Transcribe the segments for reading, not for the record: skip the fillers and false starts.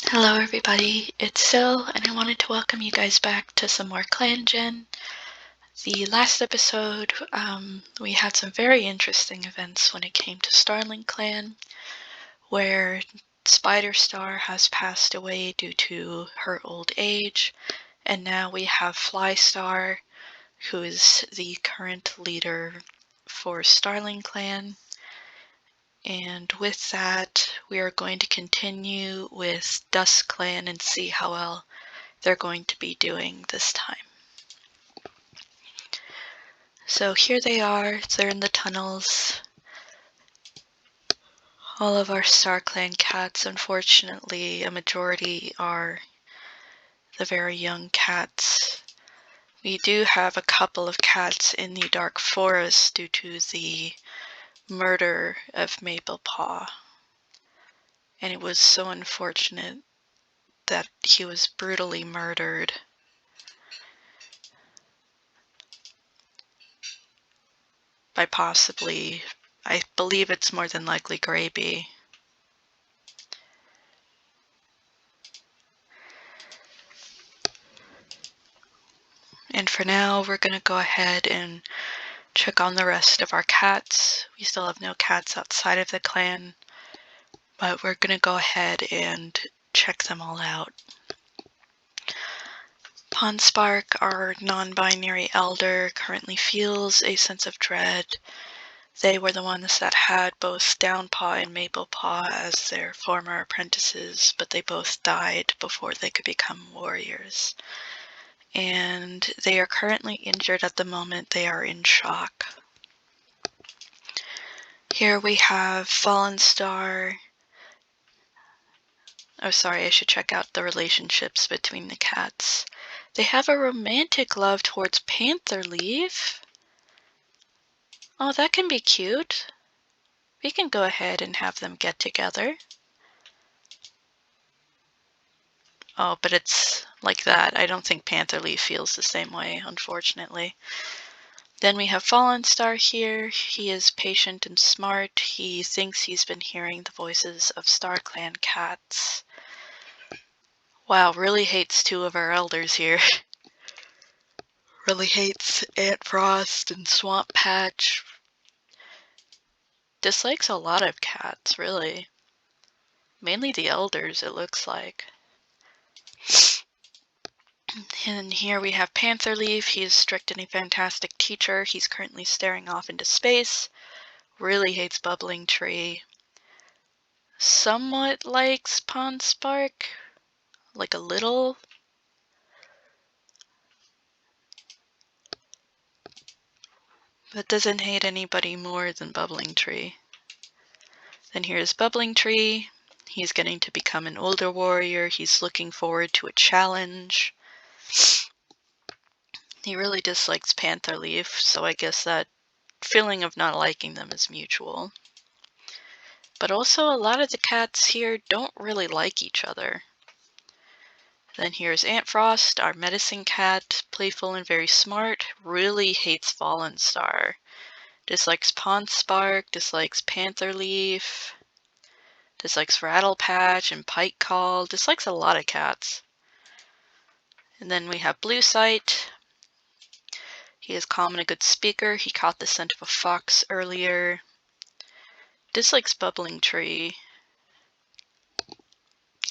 Hello everybody, it's Sil, and I wanted to welcome you guys back to some more Clangen. The last episode, we had some very interesting events when it came to Starling Clan, where Spider Star has passed away due to her old age, and now we have Fly Star, who is the current leader for Starling Clan. And with that, we are going to continue with Duskclan and see how well they're going to be doing this time. So here they are, they're in the tunnels. All of our StarClan cats, unfortunately, a majority are the very young cats. We do have a couple of cats in the Dark Forest due to the murder of Maple Paw. And it was so unfortunate that he was brutally murdered. By possibly, I believe it's more than likely Graby. And for now, we're going to go ahead and check on the rest of our cats. We still have no cats outside of the clan, but we're going to go ahead and check them all out. Ponspark, our non-binary elder, currently feels a sense of dread. They were the ones that had both Downpaw and Maplepaw as their former apprentices, but they both died before they could become warriors. And they are currently injured at the moment. They are in shock. Here we have Fallen Star. Oh, sorry, I should check out the relationships between the cats. They have a romantic love towards Pantherleaf. Oh, that can be cute. We can go ahead and have them get together. Oh, but it's like that. I don't think Pantherleaf feels the same way, unfortunately. Then we have Fallen Star here. He is patient and smart. He thinks he's been hearing the voices of StarClan cats. Wow, really hates two of our elders here. Really hates Ant Frost and Swamp Patch. Dislikes a lot of cats, really. Mainly the elders, it looks like. And here we have Pantherleaf. He is strict and a fantastic teacher. He's currently staring off into space. Really hates Bubbling Tree. Somewhat likes Ponspark. Like a little. But doesn't hate anybody more than Bubbling Tree. Then here's Bubbling Tree. He's getting to become an older warrior. He's looking forward to a challenge. He really dislikes Pantherleaf, so I guess that feeling of not liking them is mutual. But also a lot of the cats here don't really like each other. Then here's Ant Frost, our medicine cat, playful and very smart, really hates Fallen Star. Dislikes Ponspark, dislikes Pantherleaf, dislikes Rattle Patch and Pike Call, dislikes a lot of cats. And then we have Blue Sight. He is calm and a good speaker. He caught the scent of a fox earlier. Dislikes Bubbling Tree.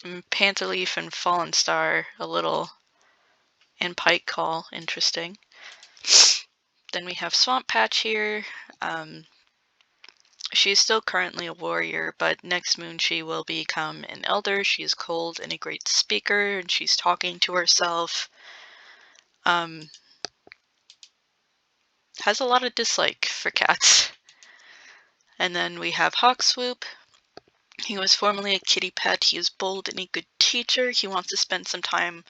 And Pantherleaf and Fallen Star a little. And Pike Call, interesting. Then we have Swamp Patch here. She's still currently a warrior, but next moon she will become an elder. She is cold and a great speaker, and she's talking to herself. Has a lot of dislike for cats. And then we have Hawkswoop. He was formerly a kitty pet. He is bold and a good teacher. He wants to spend some time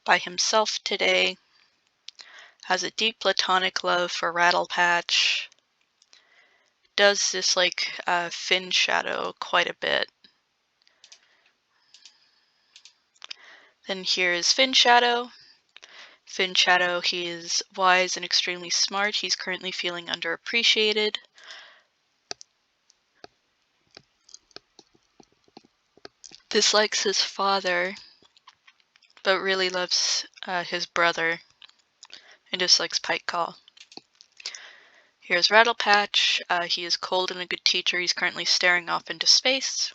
by himself today. Has a deep platonic love for Rattle Patch. Does dislike Fin Shadow quite a bit. Then here's Fin Shadow. Fin Shadow, he is wise and extremely smart. He's currently feeling underappreciated. dislikes his father, but really loves his brother, and dislikes Pike Call. Here's Rattle Patch. He is cold and a good teacher. He's currently staring off into space.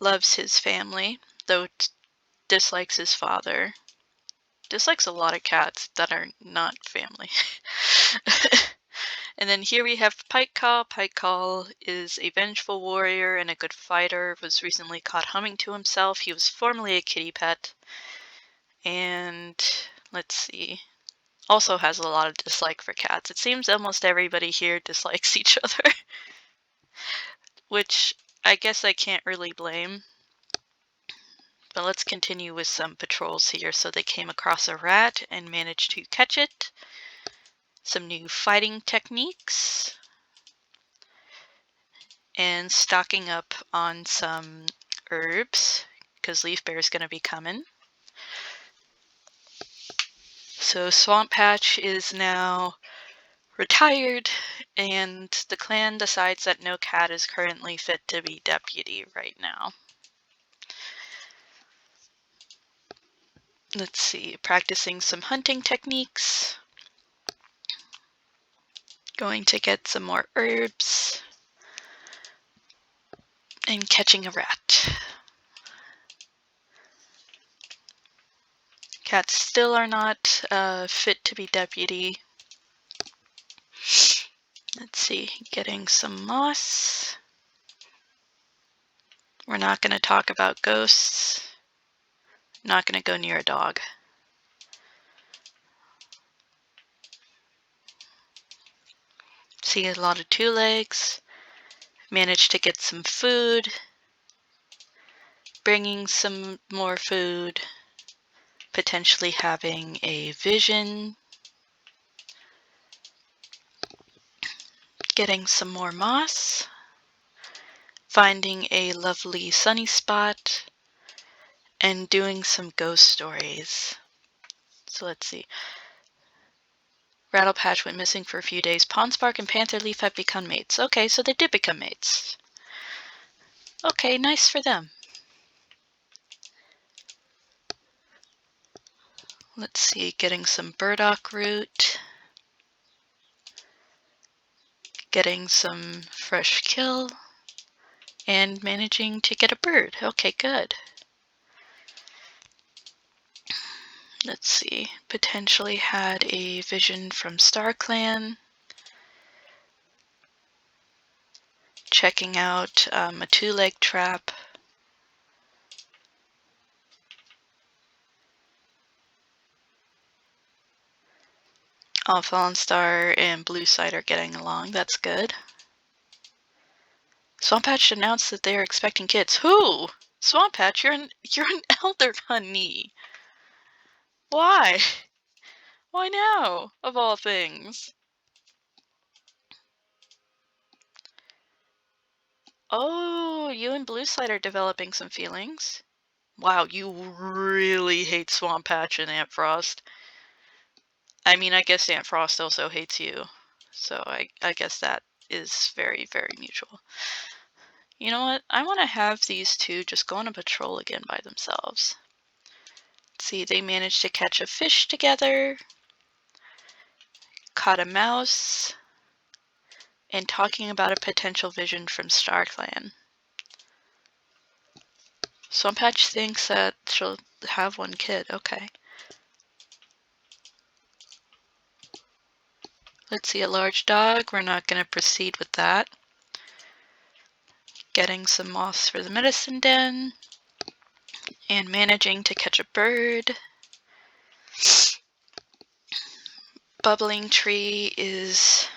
Loves his family, though dislikes his father. Dislikes a lot of cats that are not family. And then here we have Pike Call. Pike Call is a vengeful warrior and a good fighter. Was recently caught humming to himself. He was formerly a kitty pet. And let's see. Also has a lot of dislike for cats. It seems almost everybody here dislikes each other. Which I guess I can't really blame. But let's continue with some patrols here. So they came across a rat and managed to catch it. Some new fighting techniques. And stocking up on some herbs, because Leaf Bear is going to be coming. So Swamp Patch is now retired, and the clan decides that no cat is currently fit to be deputy right now. Let's see, practicing some hunting techniques. Going to get some more herbs. And catching a rat. Cats still are not fit to be deputy. Let's see, getting some moss. We're not going to talk about ghosts. Not going to go near a dog. See a lot of two legs. Managed to get some food. Bringing some more food. Potentially having a vision. Getting some more moss. Finding a lovely sunny spot. And doing some ghost stories. So let's see. Rattle Patch went missing for a few days. Pawnspark and Pantherleaf have become mates. Okay, so they did become mates. Okay, nice for them. Let's see, getting some burdock root. Getting some fresh kill. And managing to get a bird. Okay, good. Let's see, potentially had a vision from Clan. Checking out a two-leg trap. Fallen Star and Blue Side are getting along. That's good. Swamp Patch announced that they are expecting kids. Who? Swamp Patch, you're an elder, honey. Why? Why now, of all things? Oh, you and Blue Side are developing some feelings. Wow, you really hate Swamp Patch and Aunt Frost. I mean, I guess Aunt Frost also hates you. So I guess that is very, very mutual. You know what? I want to have these two just go on a patrol again by themselves. Let's see, they managed to catch a fish together. Caught a mouse. And talking about a potential vision from Clan. Swamp Patch thinks that she'll have one kid. Okay. Let's see, a large dog. We're not going to proceed with that. Getting some moss for the medicine den. And managing to catch a bird. Bubbling Tree is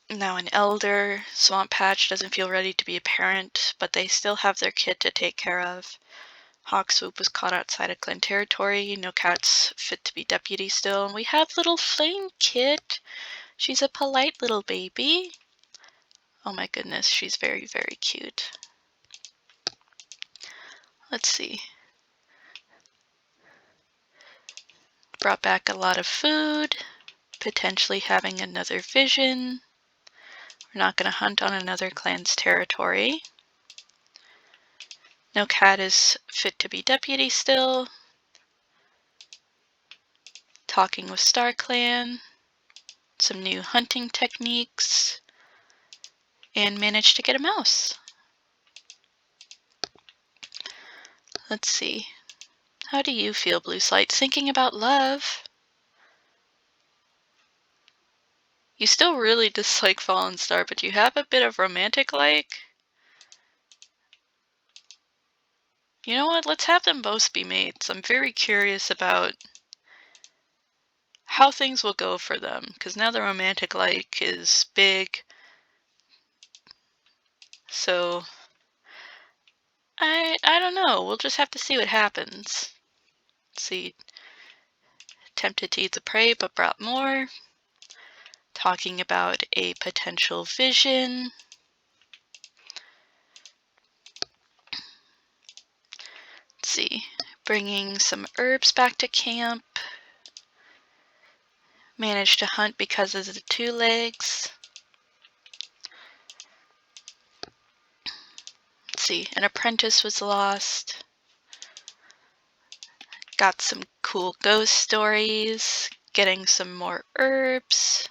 now an elder. Swamp Patch doesn't feel ready to be a parent, but they still have their kid to take care of. Hawkswoop was caught outside of clan territory. No cat's fit to be deputy still. And we have little Flame Kit. She's a polite little baby. Oh my goodness, she's very, very cute. Let's see. Brought back a lot of food. Potentially having another vision. We're not going to hunt on another clan's territory. No cat is fit to be deputy still. Talking with Duskclan. Some new hunting techniques. And managed to get a mouse. Let's see. How do you feel, Blue Slide? Thinking about love? You still really dislike Fallen Star, but you have a bit of romantic-like? You know what? Let's have them both be mates. I'm very curious about how things will go for them, because now the romantic-like is big. So, I don't know. We'll just have to see what happens. Let's see. Tempted to eat the prey, but brought more. Talking about a potential vision. Let's see. Bringing some herbs back to camp. Managed to hunt because of the 2 legs. Let's see. An apprentice was lost. Got some cool ghost stories. Getting some more herbs.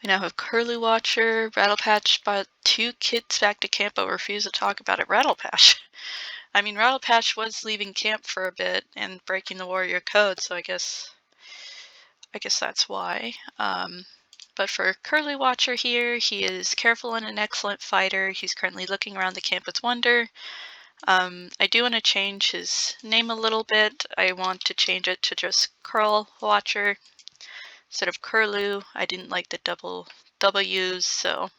We now have Curlew Watcher. Rattle Patch brought 2 kids back to camp but refused to talk about it. Rattle Patch. I mean, Rattle Patch was leaving camp for a bit and breaking the warrior code, so I guess that's why. But for Curlew Watcher here, he is careful and an excellent fighter. He's currently looking around the camp with wonder. I do want to change his name a little bit. I want to change it to just Curl Watcher instead of Curlew. I didn't like the double W's, so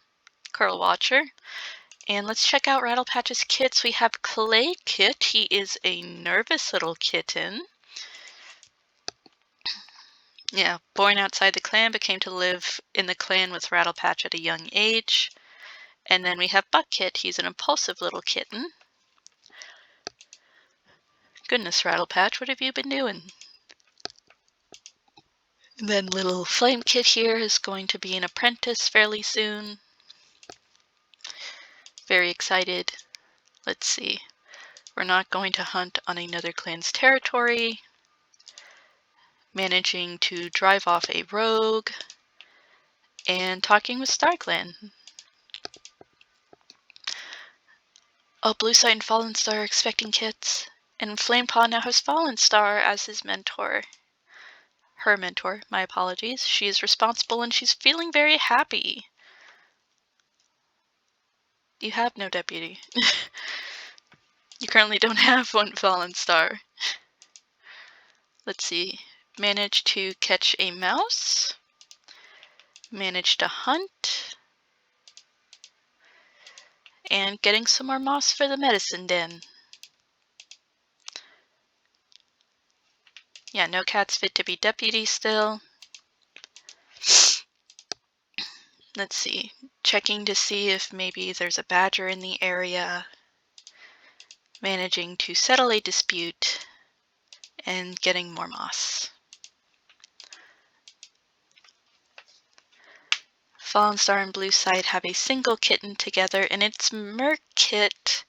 Curl Watcher. And let's check out Rattle Patch's kits. We have Clay Kit. He is a nervous little kitten. Yeah, born outside the clan, but came to live in the clan with Rattle Patch at a young age. And then we have Buck Kit. He's an impulsive little kitten. Goodness, Rattle Patch, what have you been doing? And then little Flame Kit here is going to be an apprentice fairly soon. Very excited. Let's see. We're not going to hunt on another clan's territory. Managing to drive off a rogue. And talking with Duskclan. Oh, Blue Side and Fallen Star are expecting kits. And Flamepaw now has Fallen Star as his mentor. Her mentor, my apologies. She is responsible and she's feeling very happy. You have no deputy. You currently don't have one Fallen Star. Let's see. Managed to catch a mouse. Managed to hunt. And getting some more moss for the medicine den. Yeah, no cat's fit to be deputy still. Let's see. Checking to see if maybe there's a badger in the area. Managing to settle a dispute. And getting more moss. Fallen Star and Blue Side have a single kitten together, and it's Merkit.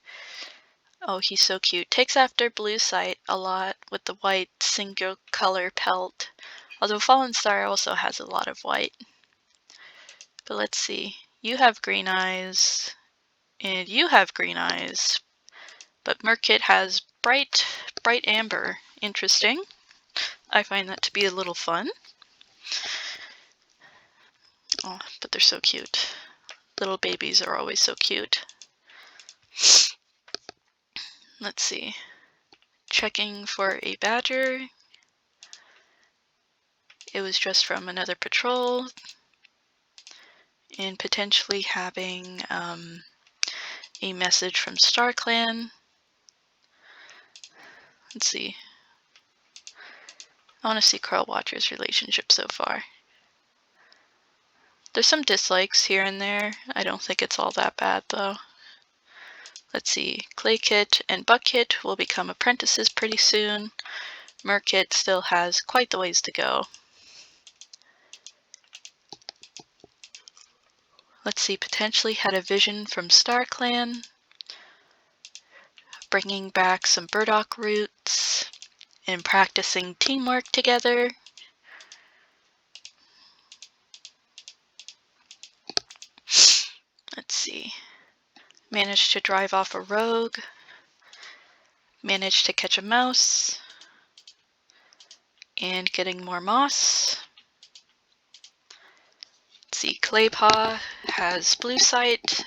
Oh, he's so cute. Takes after Blue Side a lot with the white single color pelt. Although Fallen Star also has a lot of white. But let's see. You have green eyes. And you have green eyes. But Merkit has bright amber. Interesting. I find that to be a little fun. Oh, but they're so cute. Little babies are always so cute. Let's see. Checking for a badger. It was just from another patrol. And potentially having a message from Duskclan. Let's see. I want to see Carl Watcher's relationship so far. There's some dislikes here and there. I don't think it's all that bad though. Let's see. Clay Kit and Buck Kit will become apprentices pretty soon. Merkit still has quite the ways to go. Let's see, potentially had a vision from Duskclan, bringing back some burdock roots, and practicing teamwork together. Let's see. Managed to drive off a rogue. Managed to catch a mouse. And getting more moss. Let's see. Claypaw has Blue Sight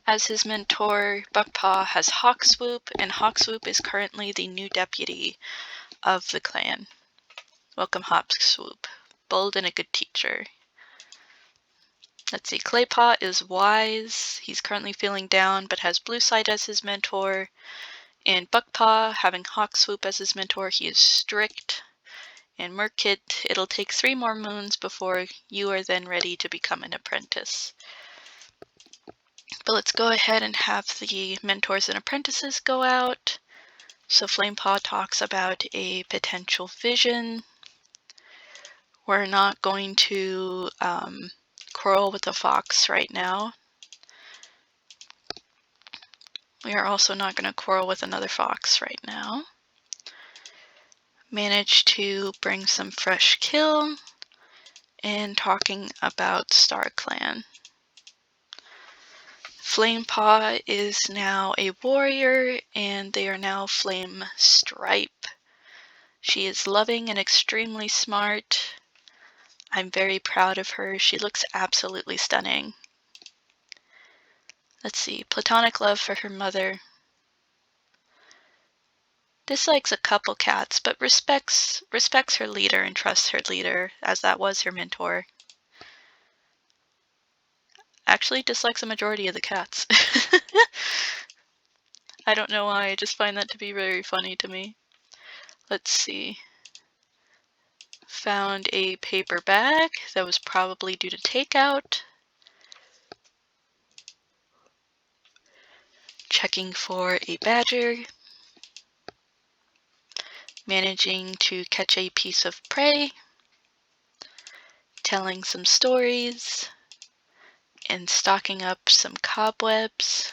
as his mentor. Buckpaw has Hawkswoop, and Hawkswoop is currently the new deputy of the clan. Welcome, Hawkswoop. Bold and a good teacher. Let's see, Claypaw is wise. He's currently feeling down, but has Blue Sight as his mentor. And Buckpaw, having Hawkswoop as his mentor, he is strict. And Murkit, it'll take 3 more moons before you are then ready to become an apprentice. But let's go ahead and have the mentors and apprentices go out. So Flamepaw talks about a potential vision. We're not going to quarrel with the fox right now. We are also not going to quarrel with another fox right now. Managed to bring some fresh kill and talking about Duskclan. Flamepaw is now a warrior and they are now Flame Stripe. She is loving and extremely smart. I'm very proud of her. She looks absolutely stunning. Let's see, platonic love for her mother. Dislikes a couple cats, but respects her leader and trusts her leader, as that was her mentor. Actually dislikes a majority of the cats. I don't know why, I just find that to be very funny to me. Let's see. Found a paper bag that was probably due to takeout. Checking for a badger. Managing to catch a piece of prey. Telling some stories. And stocking up some cobwebs.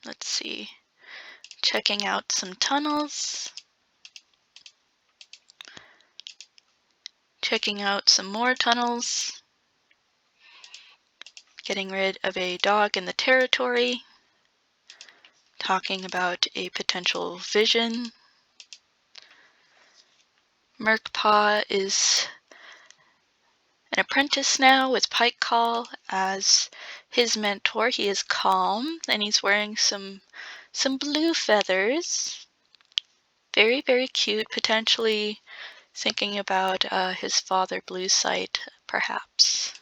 Let's see. Checking out some tunnels. Checking out some more tunnels. Getting rid of a dog in the territory. Talking about a potential vision. Murkpaw is an apprentice now with Pike Call as his mentor. He is calm and he's wearing some blue feathers. Very, very cute. Potentially thinking about his father, Blue Sight, perhaps.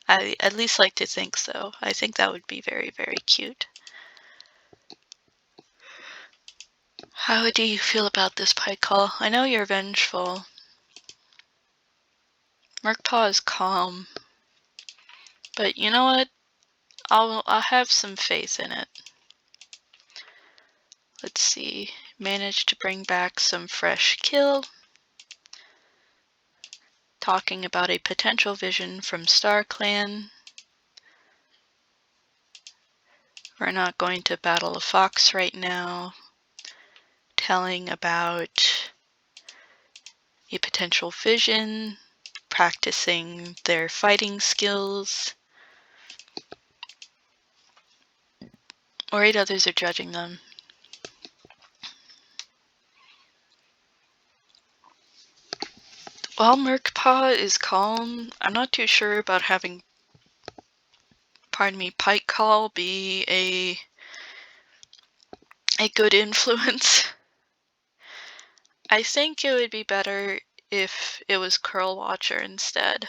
I at least like to think so. I think that would be very, very cute. How do you feel about this, Pike Call? I know you're vengeful. Murkpaw is calm. But you know what? I'll have some faith in it. Let's see. Managed to bring back some fresh kill. Talking about a potential vision from Duskclan. We're not going to battle a fox right now. Telling about a potential vision. Practicing their fighting skills. Worried others are judging them. While Murkpaw is calm, I'm not too sure about having, Pike Call be a good influence. I think it would be better if it was Curl Watcher instead.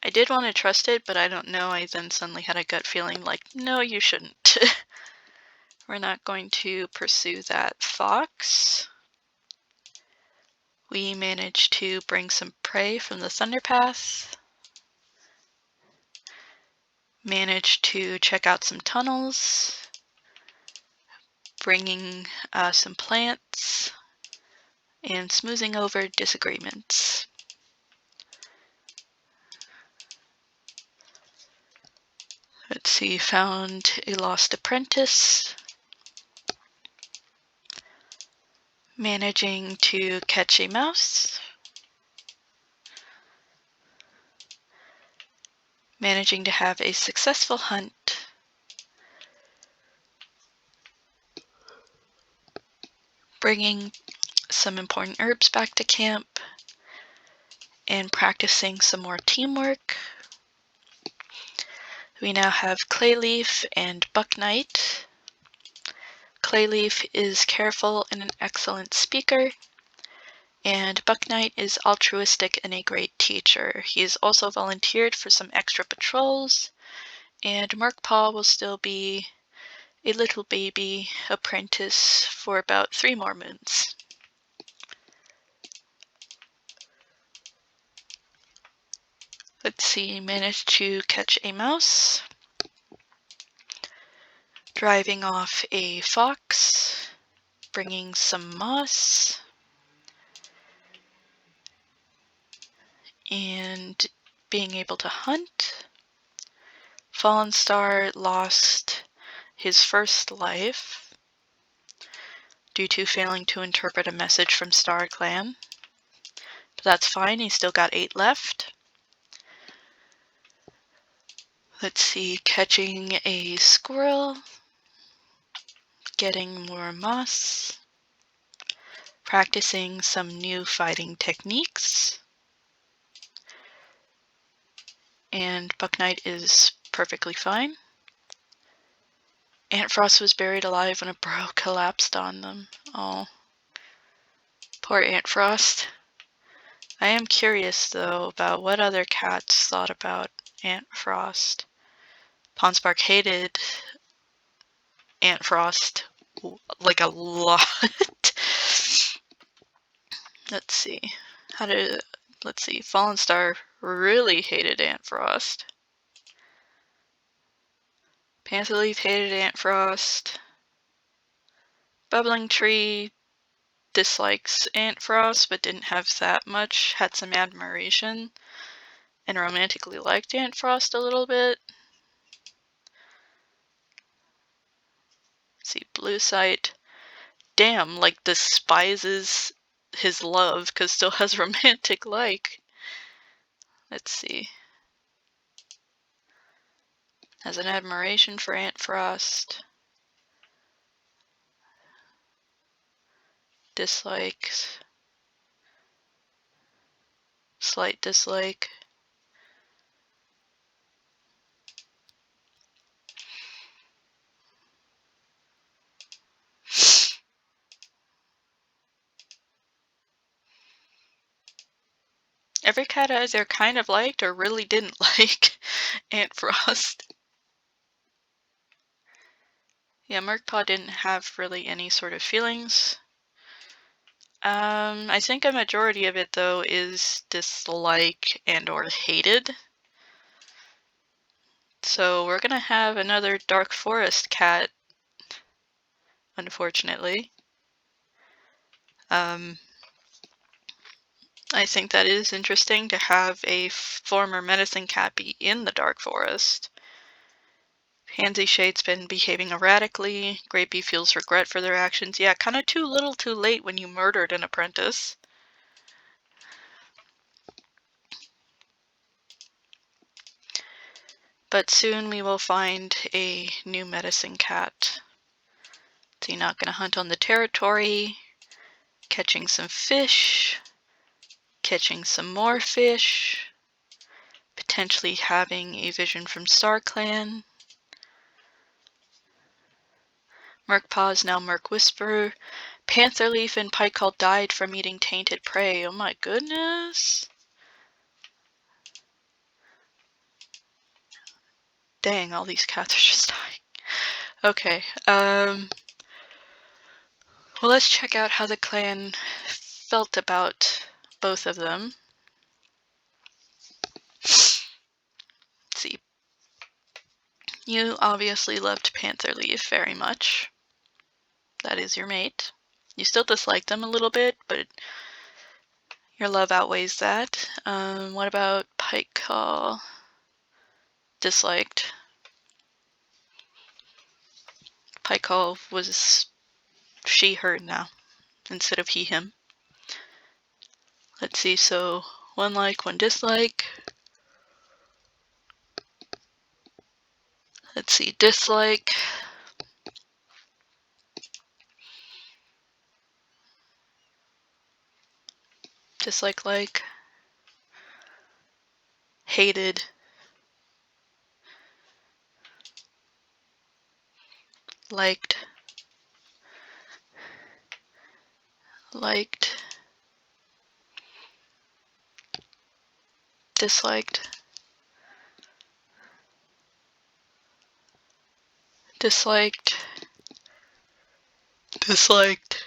I did want to trust it, but I don't know. I then suddenly had a gut feeling like, no, you shouldn't. We're not going to pursue that fox. We managed to bring some prey from the Thunderpath. Managed to check out some tunnels. Bringing some plants. and smoothing over disagreements. Let's see, found a lost apprentice. Managing to catch a mouse. Managing to have a successful hunt. Bringing some important herbs back to camp. And practicing some more teamwork. We now have Clayleaf and Bucknight. Clayleaf is careful and an excellent speaker. And Bucknight is altruistic and a great teacher. He is also volunteered for some extra patrols. And Merkpaw will still be a little baby apprentice for about 3 more moons. Let's see, managed to catch a mouse. Driving off a fox. Bringing some moss. And being able to hunt. Fallen Star lost his first life due to failing to interpret a message from Duskclan. But that's fine, he's still got 8 left. Let's see, catching a squirrel, getting more moss, practicing some new fighting techniques, and Bucknight is perfectly fine. Aunt Frost was buried alive when a burrow collapsed on them. Oh, poor Aunt Frost. I am curious, though, about what other cats thought about Aunt Frost. Ponspark hated Aunt Frost like a lot. Let's see. Fallen Star really hated Aunt Frost. Pantherleaf hated Aunt Frost. Bubbling Tree dislikes Aunt Frost, but didn't have that much. Had some admiration. And romantically liked Aunt Frost a little bit. Let's see, Blue Sight. Damn, like despises his love, because still has romantic like. Let's see. Has an admiration for Aunt Frost. Dislikes. Slight dislike. Every cat either kind of liked or really didn't like Aunt Frost. Yeah, Merkpaw didn't have really any sort of feelings. I think a majority of it, though, is dislike and or hated. So we're gonna have another Dark Forest cat, unfortunately. I think that is interesting to have a former medicine cat be in the Dark Forest. Pansy Shade's been behaving erratically. Grapey feels regret for their actions. Yeah, kind of too little too late when you murdered an apprentice. But soon we will find a new medicine cat. So you're not going to hunt on the territory. Catching some fish. Catching some more fish. Potentially having a vision from Duskclan. Merkpaw is now Merk Whisperer. Pantherleaf and Pikeall died from eating tainted prey. Oh my goodness. Dang, all these cats are just dying. Okay, well, let's check out how the clan felt about both of them. Let's see. You obviously loved Pantherleaf very much. That is your mate. You still dislike them a little bit, but your love outweighs that. What about Pike Call? Disliked. Pike Call was she, her now, instead of he, him. Let's see, so 1 like, 1 dislike. Let's see, dislike. Dislike, like. Hated. Liked. Liked. Disliked. Disliked. Disliked.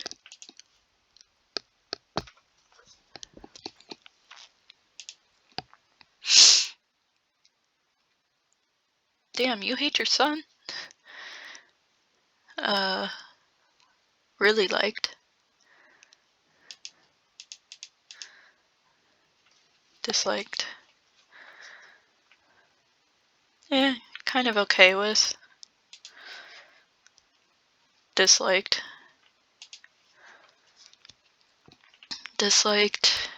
Damn, you hate your son? Really liked. Disliked. Eh, kind of okay with. Disliked. Disliked.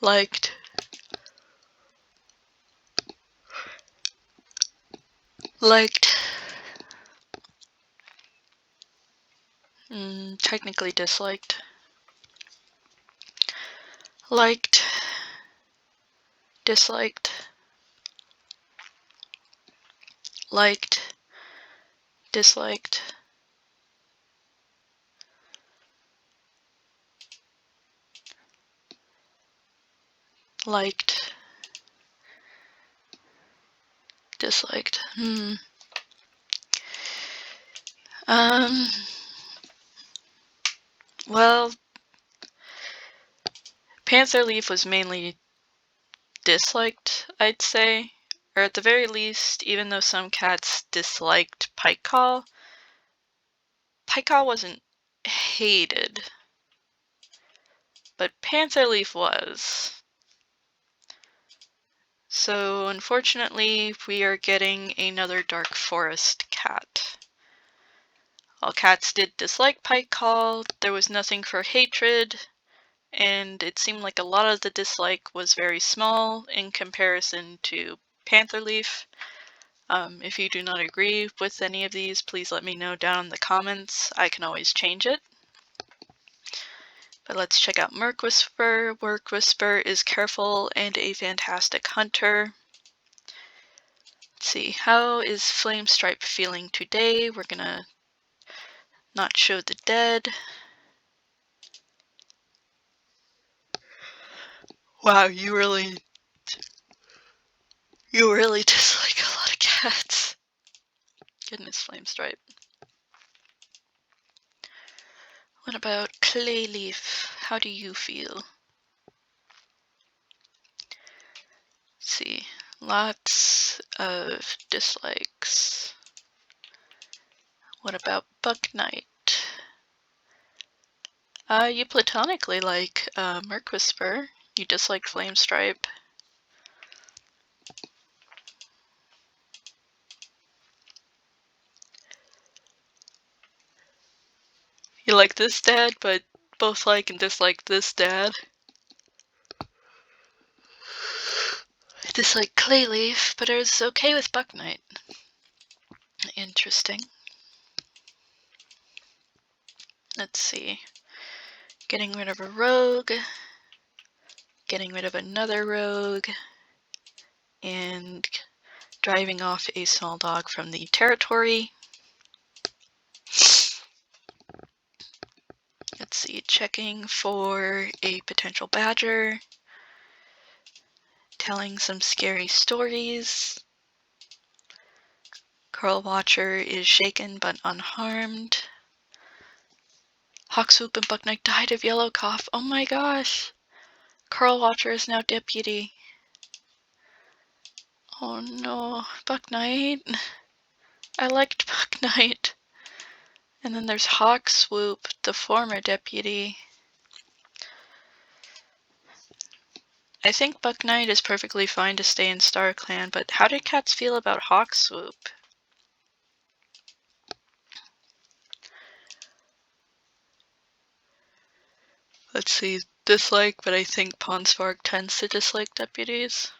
Liked. Liked. Technically disliked. Liked. Disliked. Liked. Disliked. Liked. Disliked. Well, Panther Leaf was mainly disliked, I'd say. Or at the very least, even though some cats disliked Pike Call, Pike Call wasn't hated. But Panther Leaf was. So unfortunately, we are getting another Dark Forest cat. All cats did dislike Pike Call, there was nothing for hatred, and it seemed like a lot of the dislike was very small in comparison to Panther Leaf. If you do not agree with any of these, please let me know down in the comments. I can always change it. But let's check out Merc Whisper. Merc Whisper is careful and a fantastic hunter. Let's see, how is Flamestripe feeling today? We're gonna not show the dead. Wow, you really dislike a lot of cats. Goodness, Flamestripe. What about Clayleaf? How do you feel? Let's see, lots of dislikes. What about Bucknight? You platonically like Merc Whisper. You dislike Flamestripe. You like this dad, but both like and dislike this dad. I dislike Clayleaf, but I was okay with Bucknight. Interesting. Let's see. Getting rid of a rogue, getting rid of another rogue, and driving off a small dog from the territory. Let's see, checking for a potential badger, telling some scary stories. Curl Watcher is shaken but unharmed. Hawkswoop and Bucknight died of yellow cough. Oh my gosh! Curl Watcher is now deputy. Oh no, Bucknight. I liked Buck Knight. And then there's Hawk Swoop, the former deputy. I think Buck Knight is perfectly fine to stay in StarClan, but how did cats feel about Hawk Swoop? Let's see, dislike, but I think Pawnspark tends to dislike deputies.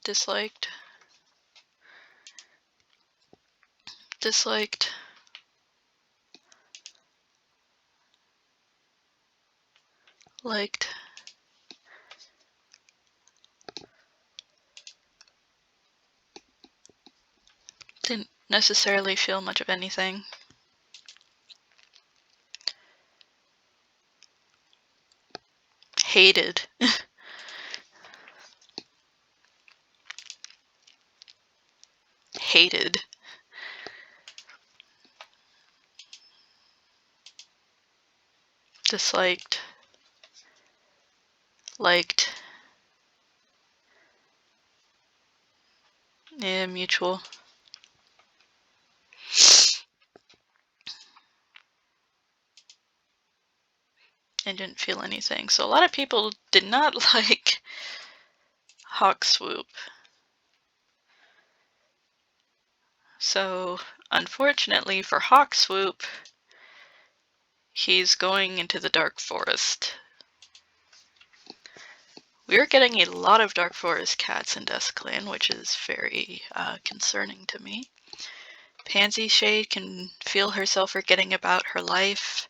Disliked. Disliked. Liked. Didn't necessarily feel much of anything. Hated. Hated. Disliked. Liked. Yeah, mutual. I didn't feel anything. So a lot of people did not like Hawk Swoop. So unfortunately for Hawk Swoop, he's going into the Dark Forest. We're getting a lot of Dark Forest cats in Duskclan, which is very concerning to me. Pansy Shade can feel herself forgetting about her life.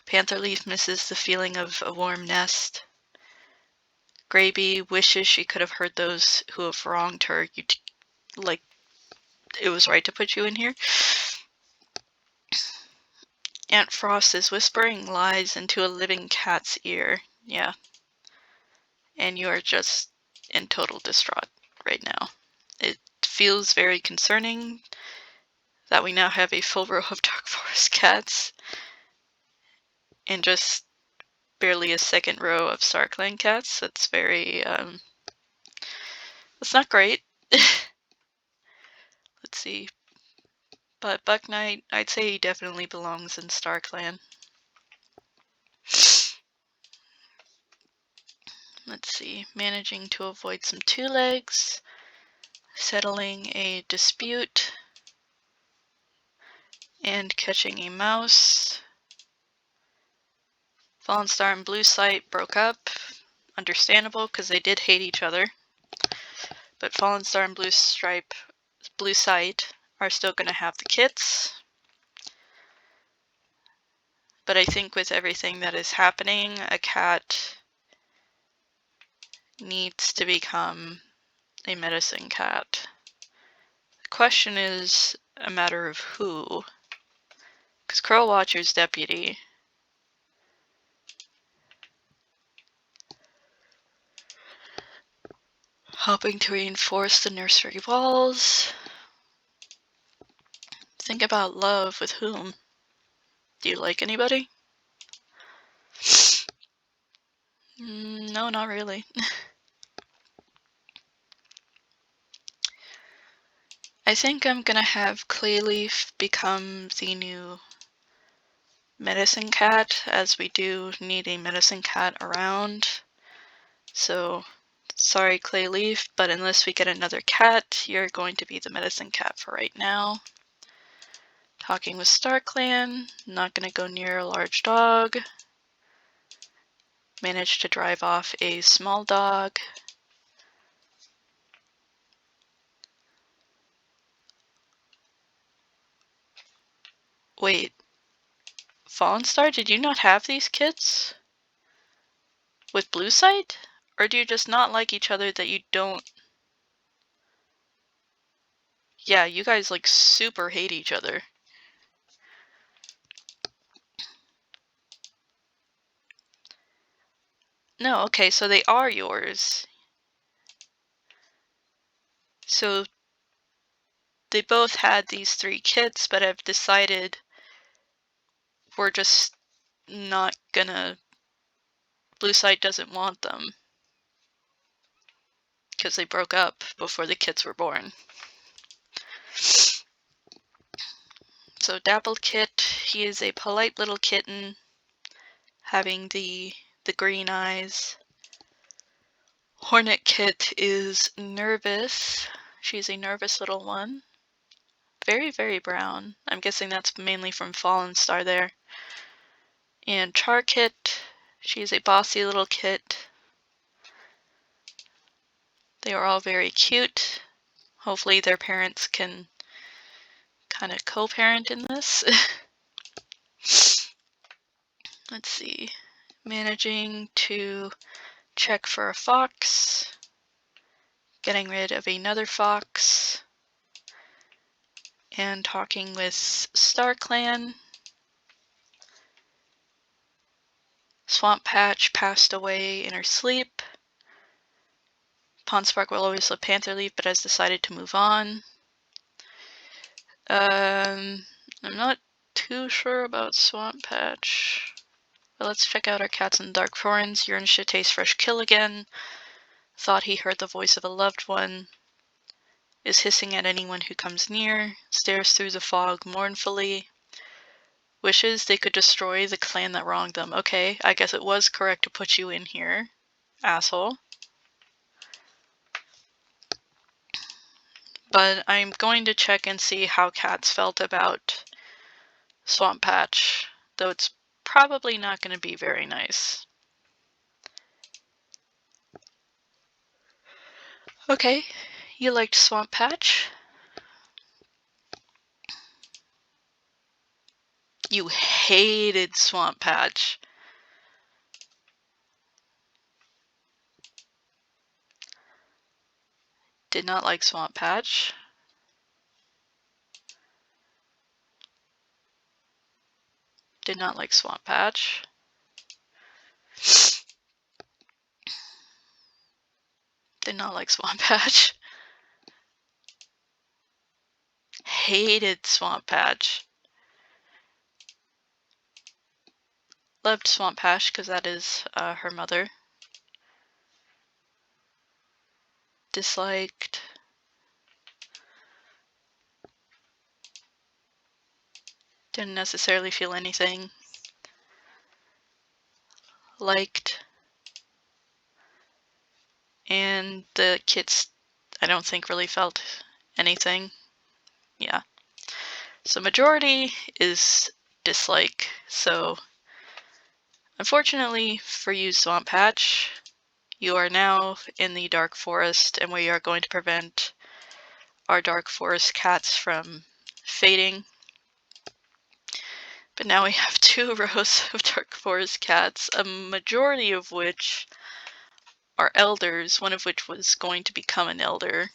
Pantherleaf misses the feeling of a warm nest. Graybee wishes she could have heard those who have wronged her. Like, it was right to put you in here. Aunt Frost is whispering lies into a living cat's ear. Yeah. And you are just in total distraught right now. It feels very concerning that we now have a full row of Dark Forest cats and just barely a second row of StarClan cats. That's very, that's not great. Let's see. But Buck Knight, I'd say he definitely belongs in StarClan. Let's see. Managing to avoid some two legs. Settling a dispute. And catching a mouse. Fallen Star and Blue Sight broke up. Understandable, because they did hate each other. But Fallen Star and Blue Sight are still going to have the kits. But I think with everything that is happening, a cat needs to become a medicine cat. The question is a matter of who. Because Crow Watcher's deputy. Helping to reinforce the nursery walls. Think about love with whom? Do you like anybody? No, not really. I think I'm gonna have Clayleaf become the new medicine cat, as we do need a medicine cat around. So, sorry Clayleaf, but unless we get another cat, you're going to be the medicine cat for right now. Talking with StarClan, not gonna go near a large dog. Managed to drive off a small dog. Wait, Fallen Star, did you not have these kits? With Blue Sight? Or do you just not like each other that you don't... Yeah, you guys like super hate each other. No, okay, so they are yours. So they both had these three kits, but have decided we're just not gonna... Blue Sight doesn't want them. because they broke up before the kids were born. So Dappled Kit, he is a polite little kitten, having the green eyes. Hornet Kit is nervous. She's a nervous little one. Very, very brown. I'm guessing that's mainly from Fallen Star there. And Char Kit, she's a bossy little kit. They are all very cute. Hopefully their parents can kind of co-parent in this. Let's see. Managing to check for a fox. Getting rid of another fox. And talking with Clan. Swamp Patch passed away in her sleep. Pawnspark will always love Pantherleaf, but has decided to move on. I'm not too sure about Swamp Patch. But let's check out our cats in the Dark Forest. Urantia tastes fresh kill again. Thought he heard the voice of a loved one. Is hissing at anyone who comes near. Stares through the fog mournfully. Wishes they could destroy the clan that wronged them. Okay, I guess it was correct to put you in here, asshole. But I'm going to check and see how cats felt about Swamp Patch, though it's probably not going to be very nice. Okay, you liked Swamp Patch. You hated Swamp Patch. Did not like Swamp Patch. Did not like Swamp Patch. Did not like Swamp Patch. Hated Swamp Patch. Loved Swamp Patch because that is her mother. Disliked. Didn't necessarily feel anything. Liked. And the kids, I don't think really felt anything. Yeah. So majority is dislike. So unfortunately for you, Swamp Patch, you are now in the Dark Forest, and we are going to prevent our Dark Forest cats from fading. But now we have 2 rows of Dark Forest cats, a majority of which are elders, one of which was going to become an elder.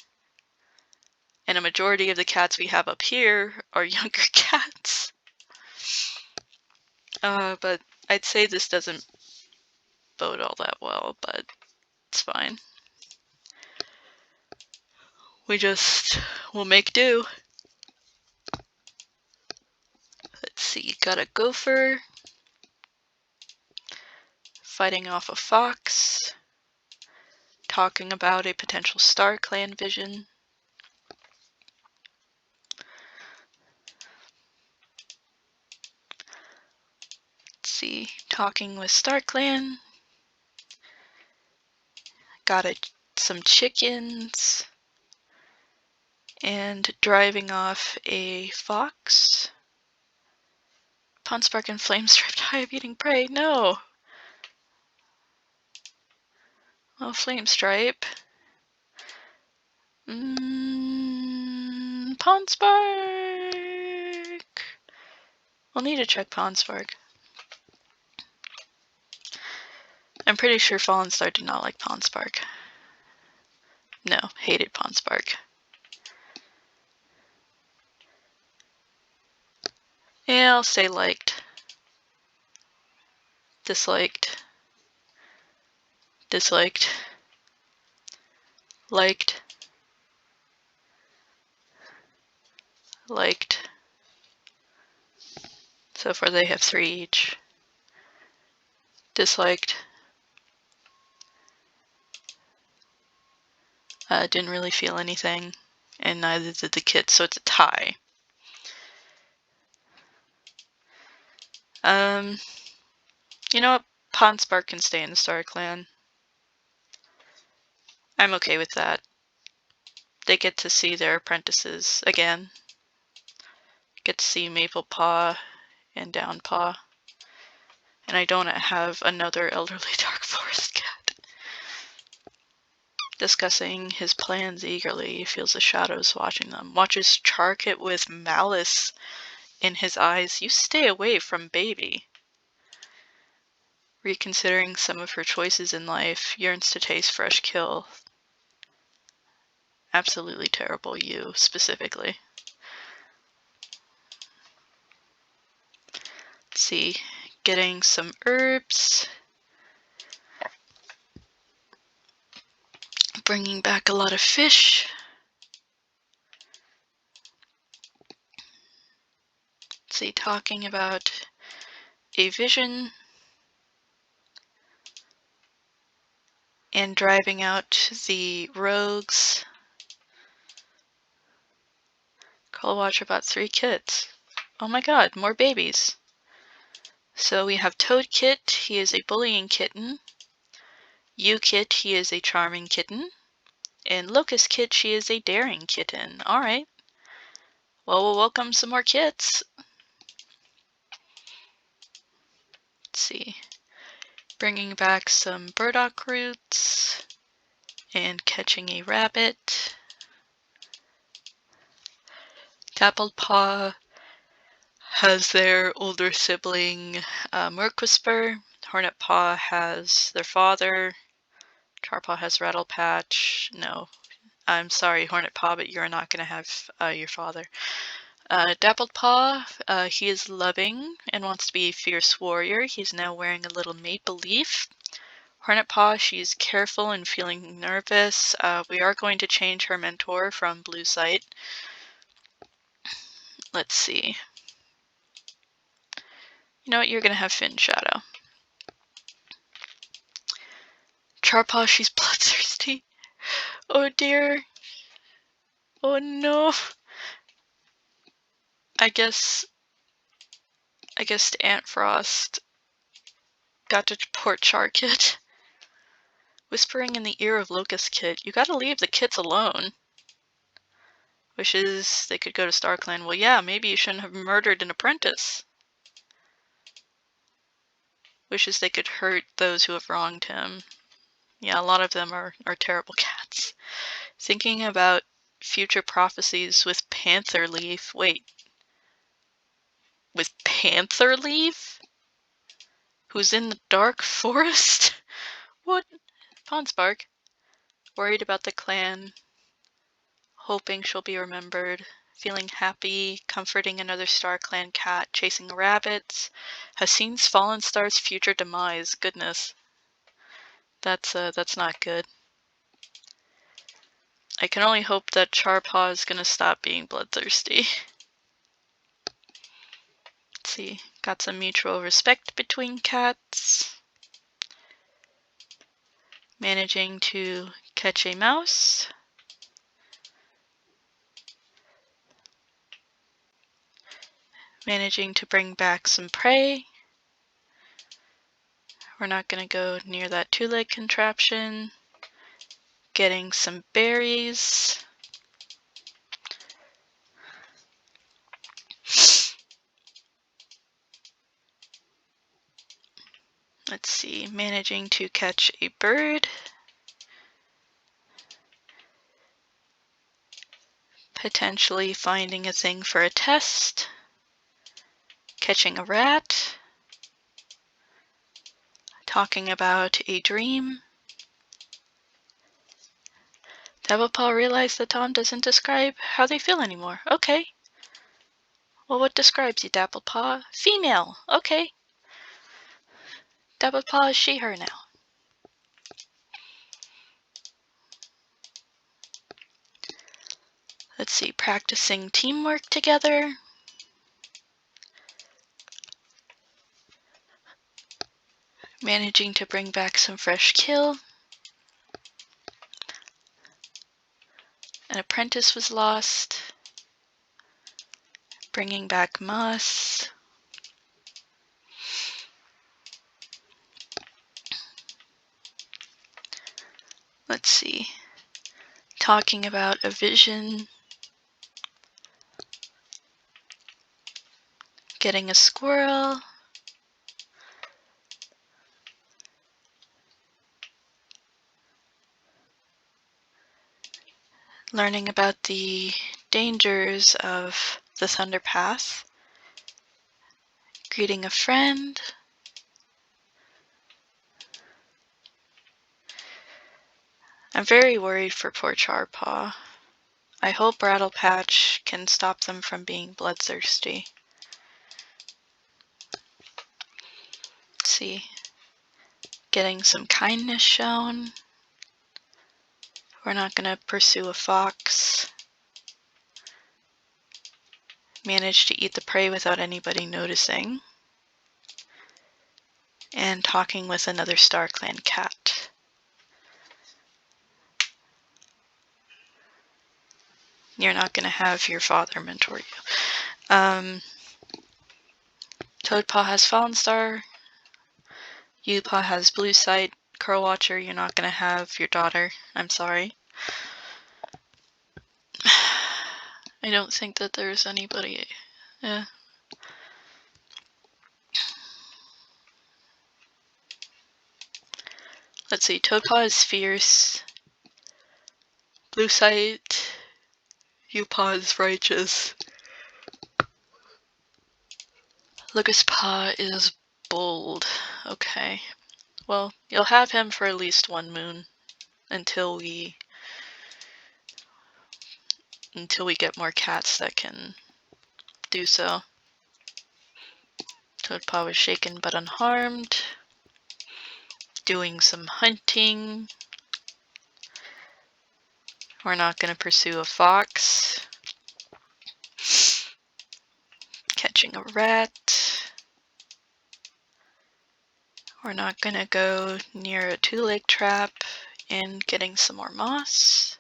And a majority of the cats we have up here are younger cats. But I'd say this doesn't bode all that well, but it's fine. We'll make do. Let's see, got a gopher. Fighting off a fox. Talking about a potential Star Clan vision. Let's see, talking with Star Clan. Got some chickens. And driving off a fox. Pawnspark and Flamestripe die of eating prey. No! Oh, Flamestripe. Pawnspark! We'll need to check Pawnspark. I'm pretty sure Fallen Star did not like Pawnspark. No, hated Pawnspark. Yeah, I'll say liked. Disliked. Disliked. Liked. Liked. So far they have 3 each. Disliked. Didn't really feel anything, and neither did the kits, so it's a tie. You know what? Pawnspark can stay in the Star Clan. I'm okay with that. They get to see their apprentices again. Get to see Maplepaw and Downpaw. And I don't have another elderly Dark Forest cat. Discussing his plans eagerly, he feels the shadows watching them. Watches Charkit with malice in his eyes. You stay away from baby. Reconsidering some of her choices in life, yearns to taste fresh kill. Absolutely terrible, you specifically. Let's see, getting some herbs. Bringing back a lot of fish. Let's see, talking about a vision. And driving out the rogues. Call watch about 3 kits. Oh my god, more babies. So we have Toadkit, he is a bullying kitten. Ukit, he is a charming kitten. And Locust Kit, she is a daring kitten. Alright. Well, we'll welcome some more kits. Let's see. Bringing back some burdock roots. And catching a rabbit. Dappled Paw has their older sibling, Murkwhisper. Hornet Paw has their father. Charpaw has Rattle Patch. No, I'm sorry, Hornet Paw, but you're not going to have your father. Dappled Paw, he is loving and wants to be a fierce warrior. He's now wearing a little maple leaf. Hornet Paw, she's careful and feeling nervous. We are going to change her mentor from Blue Sight. Let's see. You know what? You're going to have Fin Shadow. Charpaw, she's bloodthirsty. Oh dear. Oh no. I guess Aunt Frost got to port Charkit. Whispering in the ear of Locust Kit, you gotta leave the kits alone. Wishes they could go to StarClan. Well, yeah, maybe you shouldn't have murdered an apprentice. Wishes they could hurt those who have wronged him. Yeah, a lot of them are terrible cats. Thinking about future prophecies with Panther Leaf. Wait. With Panther Leaf? Who's in the Dark Forest? What? Pawnspark. Worried about the clan. Hoping she'll be remembered. Feeling happy, comforting another StarClan cat, chasing rabbits, has seen Fallen Star's future demise. Goodness. That's not good. I can only hope that Charpaw is gonna stop being bloodthirsty. Let's see. Got some mutual respect between cats. Managing to catch a mouse. Managing to bring back some prey. We're not going to go near that 2-leg contraption. Getting some berries. Let's see, managing to catch a bird. Potentially finding a thing for a test. Catching a rat. Talking about a dream. Dabblepaw realized that Tom doesn't describe how they feel anymore. Okay. Well, what describes you, Dabblepaw? Female. Okay. Dabblepaw is she, her now. Let's see, practicing teamwork together. Managing to bring back some fresh kill. An apprentice was lost. Bringing back Moss. Let's see. Talking about a vision. Getting a squirrel. Learning about the dangers of the Thunder Path. Greeting a friend. I'm very worried for poor Charpaw. I hope Rattle Patch can stop them from being bloodthirsty. Let's see. Getting some kindness shown. We're not going to pursue a fox. Managed to eat the prey without anybody noticing. And talking with another Duskclan cat. You're not going to have your father mentor you. Toadpaw has Fallen Star. Upaw has Blue Sight. Curl Watcher, you're not going to have your daughter. I'm sorry. I don't think that there's anybody. Let's see. Toadpaw is Fierce. Blue Sight. Upaw is Righteous. Lucaspaw is Bold. Okay. Well, you'll have him for at least one moon until we get more cats that can do so. Toadpaw was shaken but unharmed. Doing some hunting. We're not going to pursue a fox. Catching a rat. We're not going to go near a two-leg trap and getting some more moss.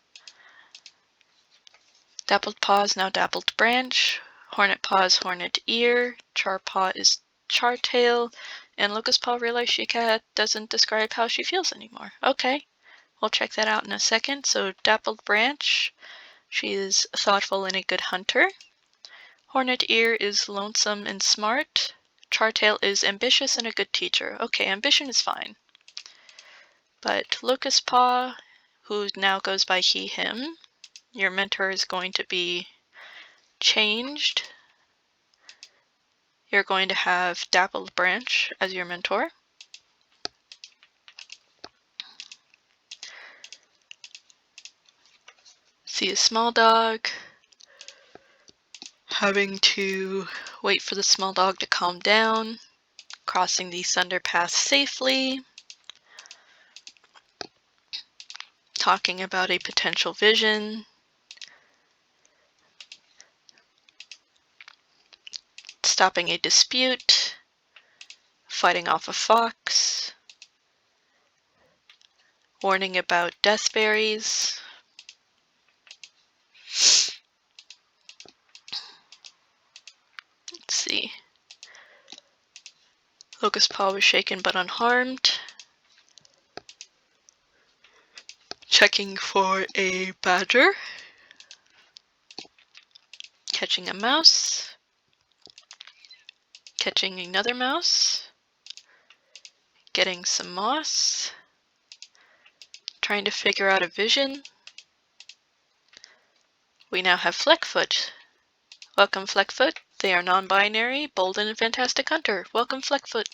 Dappled Paw is now Dappled Branch. Hornet Paw is Hornet Ear. Charpaw is Chartail. And Locust Paw realized she doesn't describe how she feels anymore. Okay, we'll check that out in a second. So Dappled Branch, she is thoughtful and a good hunter. Hornet Ear is lonesome and smart. Chartail is ambitious and a good teacher. Okay, ambition is fine. But Locust Paw, who now goes by he, him, your mentor is going to be changed. You're going to have Dappled Branch as your mentor. See a small dog. Having to wait for the small dog to calm down. Crossing the Thunder Path safely. Talking about a potential vision. Stopping a dispute. Fighting off a fox. Warning about deathberries. Let's see. Locust Paw was shaken but unharmed. Checking for a badger. Catching a mouse. Catching another mouse. Getting some moss. Trying to figure out a vision. We now have Fleckfoot. Welcome, Fleckfoot. They are non-binary, bold, and a fantastic hunter. Welcome, Fleckfoot.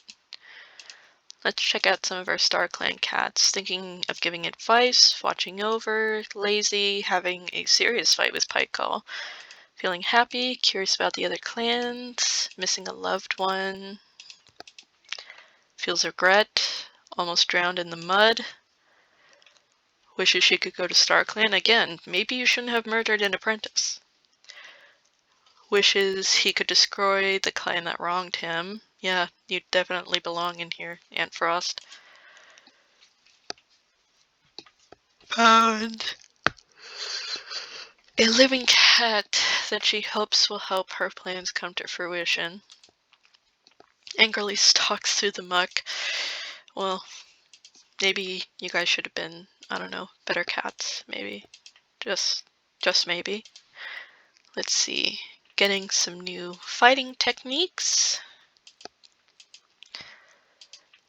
Let's check out some of our Duskclan cats. Thinking of giving advice, watching over, lazy, having a serious fight with Pikecaw. Feeling happy, curious about the other clans, missing a loved one. Feels regret, almost drowned in the mud. Wishes she could go to Duskclan again. Maybe you shouldn't have murdered an apprentice. Wishes he could destroy the clan that wronged him. Yeah, you definitely belong in here, Aunt Frost. And A living cat that she hopes will help her plans come to fruition. Angrily stalks through the muck. Well, maybe you guys should have been, I don't know, better cats, maybe. Just maybe. Let's see. Getting some new fighting techniques.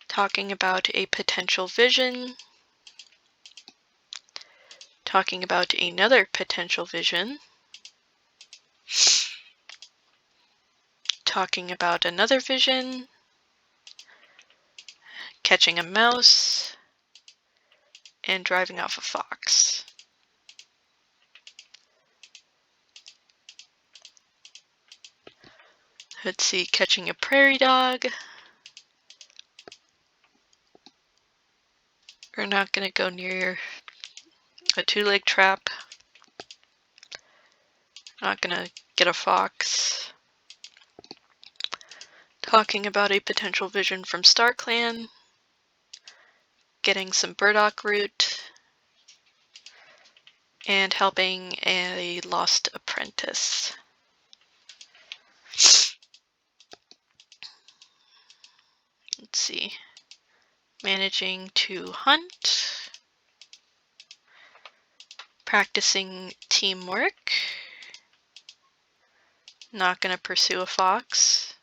Talking about a potential vision. Talking about another potential vision. Talking about another vision. Catching a mouse. And driving off a fox. Let's see, catching a prairie dog. We're not going to go near a two-leg trap. Not going to get a fox. Talking about a potential vision from Duskclan. Getting some burdock root. And helping a lost apprentice. Let's see. Managing to hunt. Practicing teamwork. Not going to pursue a fox.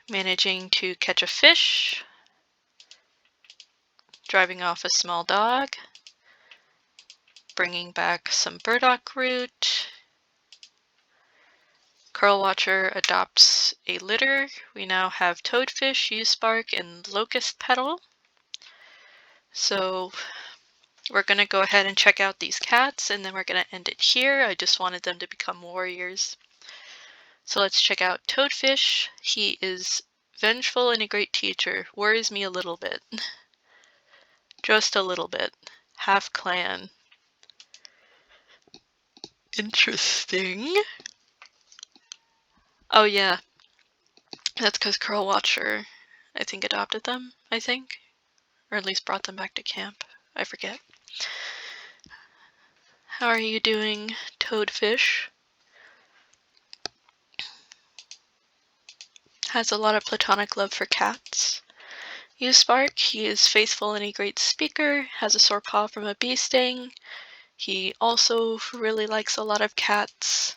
Managing to catch a fish. Driving off a small dog. Bringing back some burdock root. Curlwatcher adopts a litter. We now have toadfish, yew-spark, and locust petal. So we're going to go ahead and check out these cats, and then we're going to end it here. I just wanted them to become warriors. So let's check out Toadfish. He is vengeful and a great teacher. Worries me a little bit. Just a little bit. Half clan. Interesting. Oh yeah. That's because Curlwatcher, I think, adopted them, I think. Or at least brought them back to camp. I forget. How are you doing, Toadfish? Has a lot of platonic love for cats. Yew-spark, he is faithful and a great speaker, has a sore paw from a bee sting. He also really likes a lot of cats.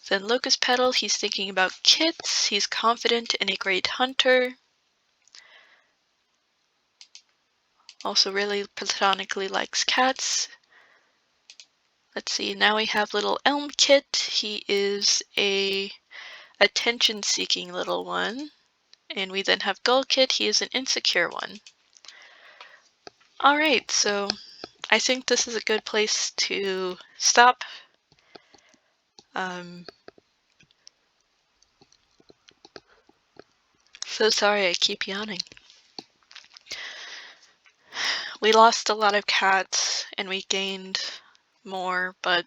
Then Locust Petal, he's thinking about kits, he's confident and a great hunter. Also really platonically likes cats. Let's see, now we have little Elm Kit. He is a attention-seeking little one. And we then have Gull Kit, he is an insecure one. Alright, so I think this is a good place to stop. So sorry I keep yawning. We lost a lot of cats and we gained more, but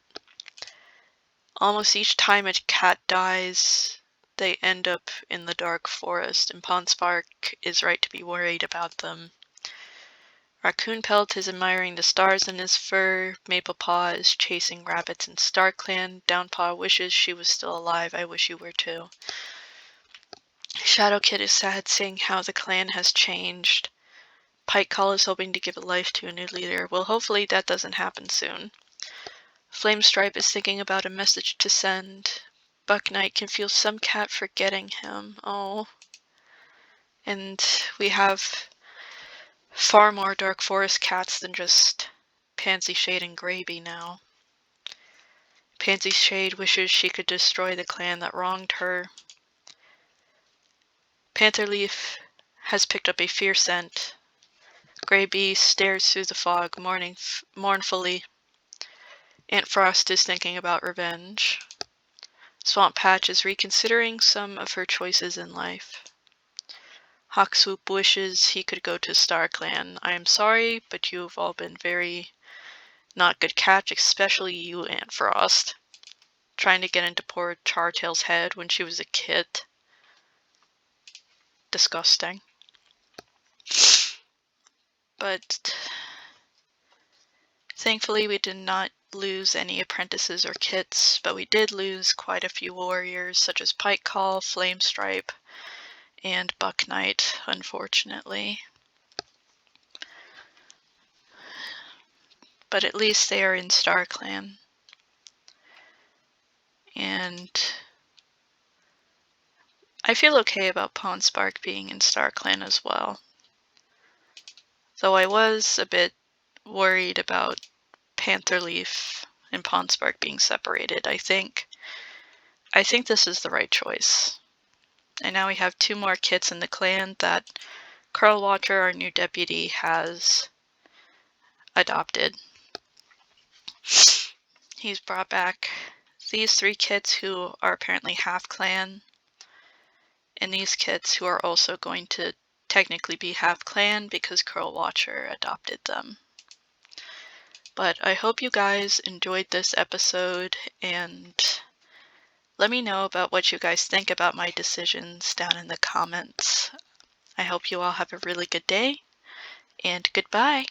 almost each time a cat dies, they end up in the dark forest, and Pawnspark is right to be worried about them. Raccoon Pelt is admiring the stars in his fur. Maple Paw is chasing rabbits in Duskclan. Downpaw wishes she was still alive. I wish you were too. Shadow Kid is sad, seeing how the clan has changed. Pikecall is hoping to give life to a new leader. Well, hopefully that doesn't happen soon. Flamestripe is thinking about a message to send. Buck Knight can feel some cat forgetting him. Oh. And we have far more Dark Forest cats than just Pansy Shade and Graby now. Pansy Shade wishes she could destroy the clan that wronged her. Pantherleaf has picked up a fear scent. Graby stares through the fog, mournfully. Aunt Frost is thinking about revenge. Swamp Patch is reconsidering some of her choices in life. Hawkswoop wishes he could go to Duskclan. I am sorry, but you have all been very not good catch, especially you, Aunt Frost. Trying to get into poor Chartail's head when she was a kid. Disgusting. But thankfully we did not lose any apprentices or kits, but we did lose quite a few warriors, such as Pike Call, Flame Stripe, and Buck Knight, unfortunately. But at least they are in Duskclan. And I feel okay about Pawnspark being in Duskclan as well. Though I was a bit worried about Pantherleaf and Pawnspark being separated. I think this is the right choice. And now we have 2 more kits in the clan that Curl Watcher, our new deputy, has adopted. He's brought back these 3 kits who are apparently half clan, and these kits who are also going to technically be half clan because Curl Watcher adopted them. But I hope you guys enjoyed this episode, and let me know about what you guys think about my decisions down in the comments. I hope you all have a really good day, and goodbye!